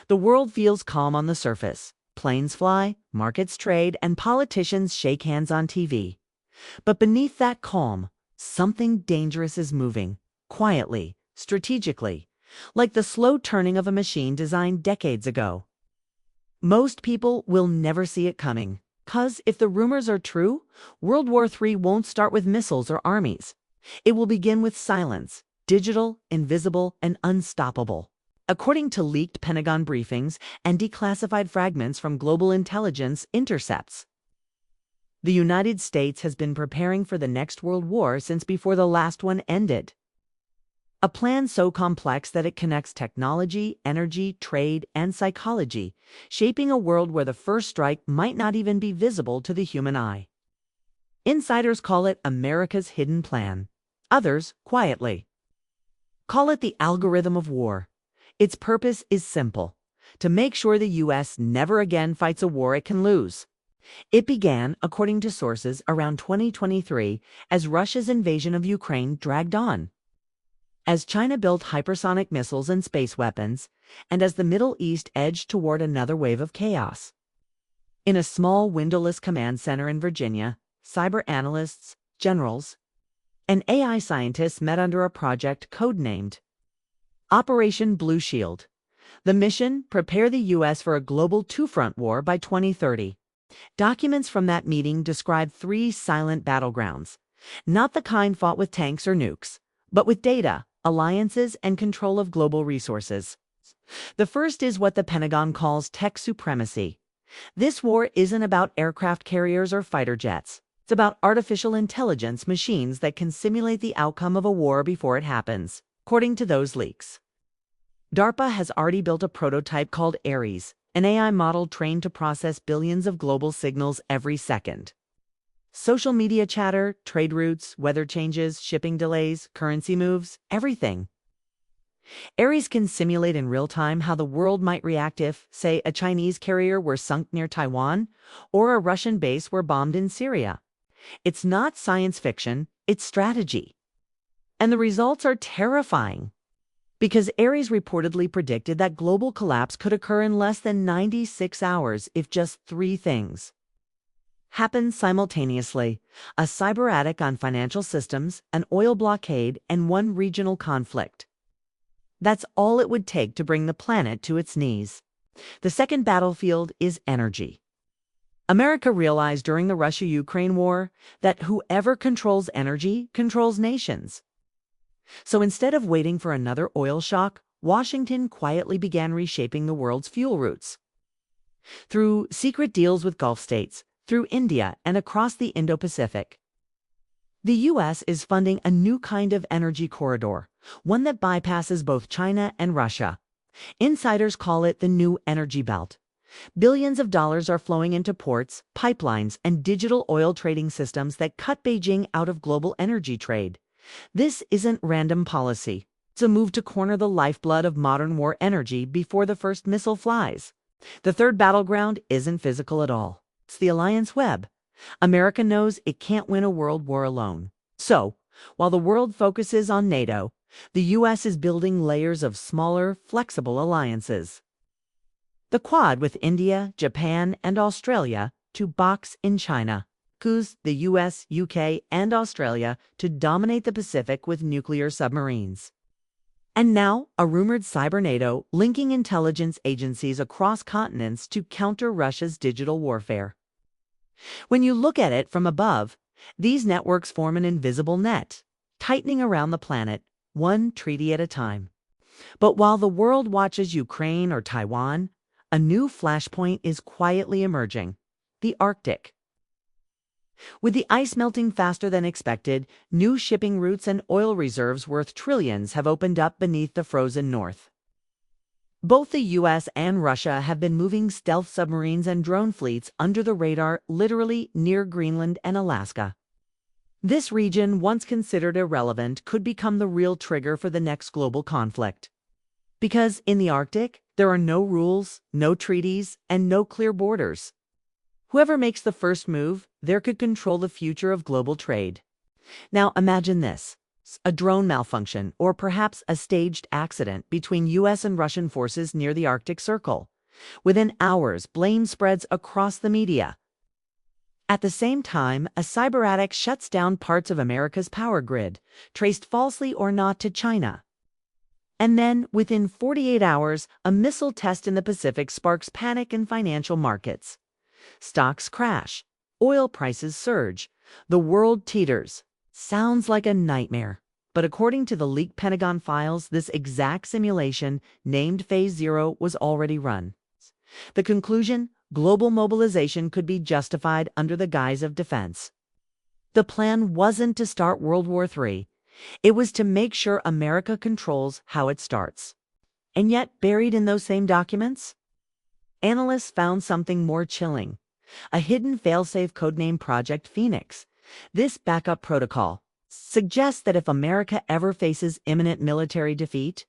The world feels calm on the surface. Planes fly, markets trade, and politicians shake hands on TV. But beneath that calm, something dangerous is moving, quietly, strategically, like the slow turning of a machine designed decades ago. Most people will never see it coming, 'cause if the rumors are true, World War III won't start with missiles or armies. It will begin with silence, digital, invisible, and unstoppable. According to leaked Pentagon briefings and declassified fragments from global intelligence intercepts, the United States has been preparing for the next World War since before the last one ended. A plan so complex that it connects technology, energy, trade, and psychology, shaping a world where the first strike might not even be visible to the human eye. Insiders call it America's hidden plan. Others, quietly, call it the algorithm of war. Its purpose is simple: to make sure the U.S. never again fights a war it can lose. It began, according to sources, around 2023 as Russia's invasion of Ukraine dragged on, as China built hypersonic missiles and space weapons, and as the Middle East edged toward another wave of chaos. In a small windowless command center in Virginia, cyber analysts, generals, and AI scientists met under a project codenamed Operation Blue Shield. The mission: prepare the U.S. for a global two-front war by 2030. Documents from that meeting describe 3 silent battlegrounds, not the kind fought with tanks or nukes, but with data, alliances, and control of global resources. The first is what the Pentagon calls tech supremacy. This war isn't about aircraft carriers or fighter jets. It's about artificial intelligence machines that can simulate the outcome of a war before it happens, according to those leaks. DARPA has already built a prototype called Ares, an AI model trained to process billions of global signals every second. Social media chatter, trade routes, weather changes, shipping delays, currency moves, everything. Ares can simulate in real time how the world might react if, say, a Chinese carrier were sunk near Taiwan or a Russian base were bombed in Syria. It's not science fiction, it's strategy. And the results are terrifying, because Ares reportedly predicted that global collapse could occur in less than 96 hours if just 3 things happened simultaneously: a cyber attack on financial systems, an oil blockade, and one regional conflict. That's all it would take to bring the planet to its knees. The second battlefield is energy. America realized during the Russia-Ukraine war that whoever controls energy controls nations. So instead of waiting for another oil shock, Washington quietly began reshaping the world's fuel routes. Through secret deals with Gulf states, through India, and across the Indo-Pacific, the U.S. is funding a new kind of energy corridor, one that bypasses both China and Russia. Insiders call it the new energy belt. Billions of dollars are flowing into ports, pipelines, and digital oil trading systems that cut Beijing out of global energy trade. This isn't random policy. It's a move to corner the lifeblood of modern war energy before the first missile flies. The third battleground isn't physical at all. It's the alliance web. America knows it can't win a world war alone. So, while the world focuses on NATO, the U.S. is building layers of smaller, flexible alliances. The Quad with India, Japan, and Australia to box in China. The US, UK, and Australia to dominate the Pacific with nuclear submarines. And now, a rumored cyber NATO linking intelligence agencies across continents to counter Russia's digital warfare. When you look at it from above, these networks form an invisible net, tightening around the planet, one treaty at a time. But while the world watches Ukraine or Taiwan, a new flashpoint is quietly emerging: the Arctic. With the ice melting faster than expected, new shipping routes and oil reserves worth trillions have opened up beneath the frozen north. Both the U.S. and Russia have been moving stealth submarines and drone fleets under the radar, literally near Greenland and Alaska. This region, once considered irrelevant, could become the real trigger for the next global conflict. Because in the Arctic, there are no rules, no treaties, and no clear borders. Whoever makes the first move there could control the future of global trade. Now imagine this: A drone malfunction, or perhaps a staged accident between US and Russian forces near the Arctic Circle. Within hours, blame spreads across the media. At the same time, a cyber attack shuts down parts of America's power grid, traced falsely or not to China. And then, within 48 hours, a missile test in the Pacific sparks panic in financial markets. Stocks crash. Oil prices surge. The world teeters. Sounds like a nightmare. But according to the leaked Pentagon files, this exact simulation, named Phase Zero, was already run. The conclusion? Global mobilization could be justified under the guise of defense. The plan wasn't to start World War III. It was to make sure America controls how it starts. And yet, buried in those same documents, analysts found something more chilling. A hidden failsafe codenamed Project Phoenix. This backup protocol suggests that if America ever faces imminent military defeat,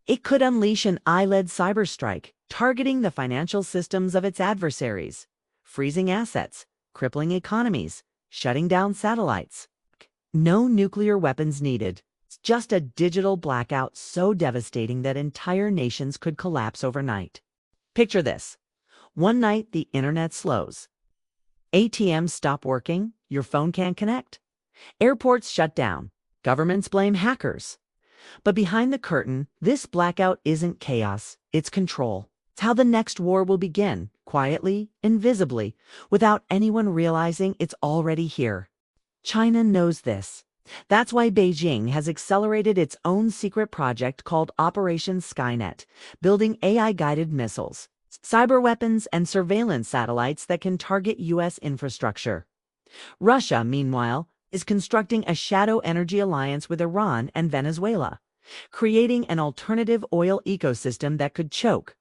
it could unleash an eye-led cyber strike, targeting the financial systems of its adversaries, freezing assets, crippling economies, shutting down satellites. No nuclear weapons needed. It's just a digital blackout so devastating that entire nations could collapse overnight. Picture this. One night, the internet slows. ATMs stop working. Your phone can't connect. Airports shut down. Governments blame hackers. But behind the curtain, this blackout isn't chaos. It's control. It's how the next war will begin, quietly, invisibly, without anyone realizing it's already here. China knows this. That's why Beijing has accelerated its own secret project called Operation Skynet, building AI-guided missiles, cyber weapons, and surveillance satellites that can target U.S. infrastructure. Russia, meanwhile, is constructing a shadow energy alliance with Iran and Venezuela, creating an alternative oil ecosystem that could choke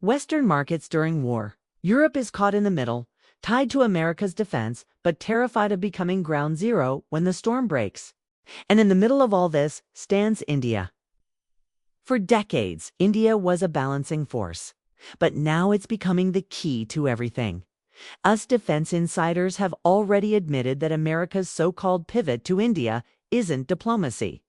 Western markets during war. Europe is caught in the middle, tied to America's defense, but terrified of becoming ground zero when the storm breaks. And in the middle of all this stands India. For decades, India was a balancing force, but now it's becoming the key to everything. Us defense insiders have already admitted that America's so-called pivot to India isn't diplomacy.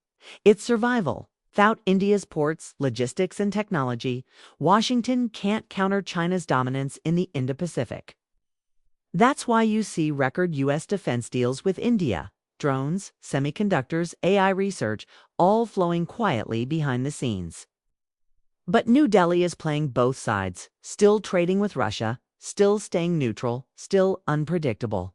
It's survival. Without India's ports, logistics, and technology, Washington can't counter China's dominance in the Indo-Pacific. That's why you see record U.S. defense deals with India. Drones, semiconductors, AI research, all flowing quietly behind the scenes. But New Delhi is playing both sides, still trading with Russia, still staying neutral, still unpredictable.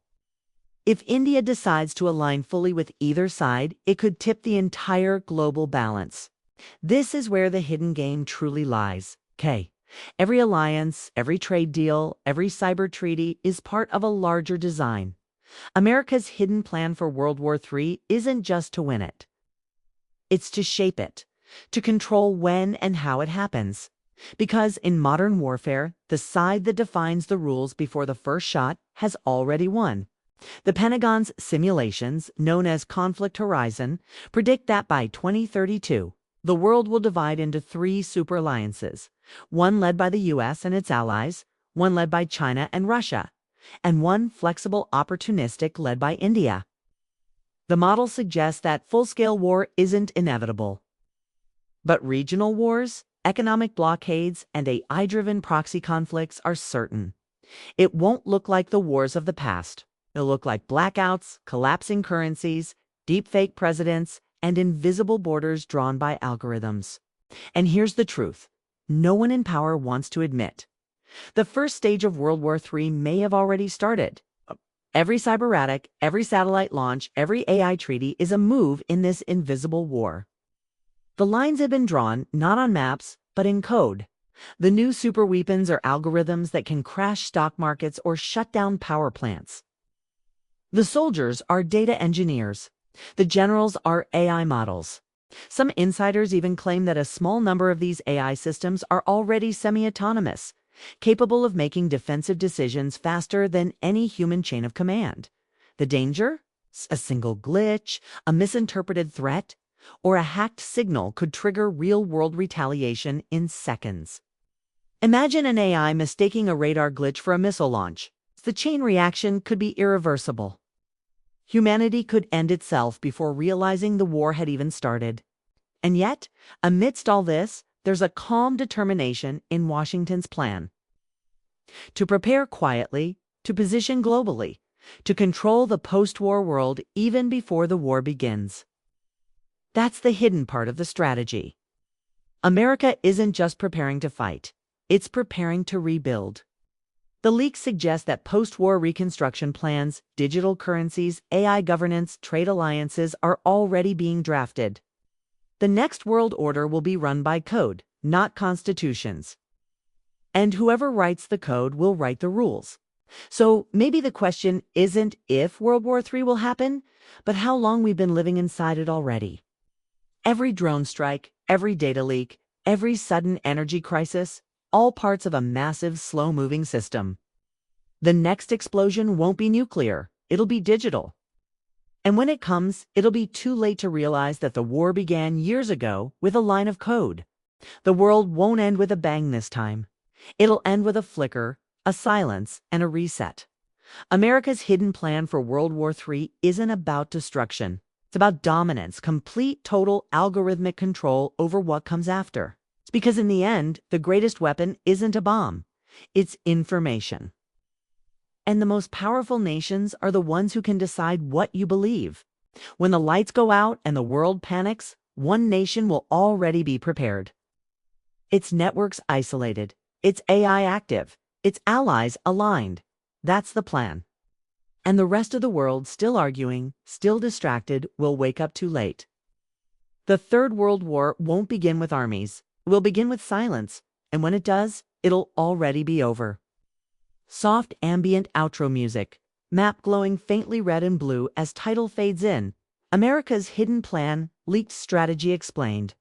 If India decides to align fully with either side, it could tip the entire global balance. This is where the hidden game truly lies. Every alliance, every trade deal, every cyber treaty is part of a larger design. America's hidden plan for World War III isn't just to win it. It's to shape it, to control when and how it happens. Because in modern warfare, the side that defines the rules before the first shot has already won. The Pentagon's simulations, known as Conflict Horizon, predict that by 2032, the world will divide into 3 super alliances, one led by the US and its allies, one led by China and Russia, and one flexible opportunistic led by India. The model suggests that full-scale war isn't inevitable. But regional wars, economic blockades, and AI-driven proxy conflicts are certain. It won't look like the wars of the past. It'll look like blackouts, collapsing currencies, deepfake presidents, and invisible borders drawn by algorithms. And here's the truth. No one in power wants to admit. The first stage of World War III may have already started. Every cyber attack, every satellite launch, every AI treaty is a move in this invisible war. The lines have been drawn, not on maps, but in code. The new superweapons are algorithms that can crash stock markets or shut down power plants. The soldiers are data engineers. The generals are AI models. Some insiders even claim that a small number of these AI systems are already semi-autonomous, capable of making defensive decisions faster than any human chain of command. The danger? A single glitch, a misinterpreted threat, or a hacked signal could trigger real-world retaliation in seconds. Imagine an AI mistaking a radar glitch for a missile launch. The chain reaction could be irreversible. Humanity could end itself before realizing the war had even started. And yet, amidst all this, there's a calm determination in Washington's plan. To prepare quietly, to position globally, to control the post-war world even before the war begins. That's the hidden part of the strategy. America isn't just preparing to fight, it's preparing to rebuild. The leaks suggest that post-war reconstruction plans, digital currencies, AI governance, trade alliances are already being drafted. The next world order will be run by code, not constitutions. And whoever writes the code will write the rules. So maybe the question isn't if World War III will happen, but how long we've been living inside it already. Every drone strike, every data leak, every sudden energy crisis, all parts of a massive, slow-moving system. The next explosion won't be nuclear, it'll be digital. And when it comes, it'll be too late to realize that the war began years ago with a line of code. The world won't end with a bang this time. It'll end with a flicker, a silence, and a reset. America's hidden plan for World War III isn't about destruction. It's about dominance, complete, total, algorithmic control over what comes after. It's because in the end, the greatest weapon isn't a bomb. It's information. And the most powerful nations are the ones who can decide what you believe. When the lights go out and the world panics, one nation will already be prepared. Its networks isolated, its AI active, its allies aligned. That's the plan. And the rest of the world still arguing, still distracted, will wake up too late. The Third World War won't begin with armies. It will begin with silence. And when it does, it'll already be over. Soft ambient outro music, map glowing faintly red and blue as title fades in. America's hidden plan, leaked strategy explained.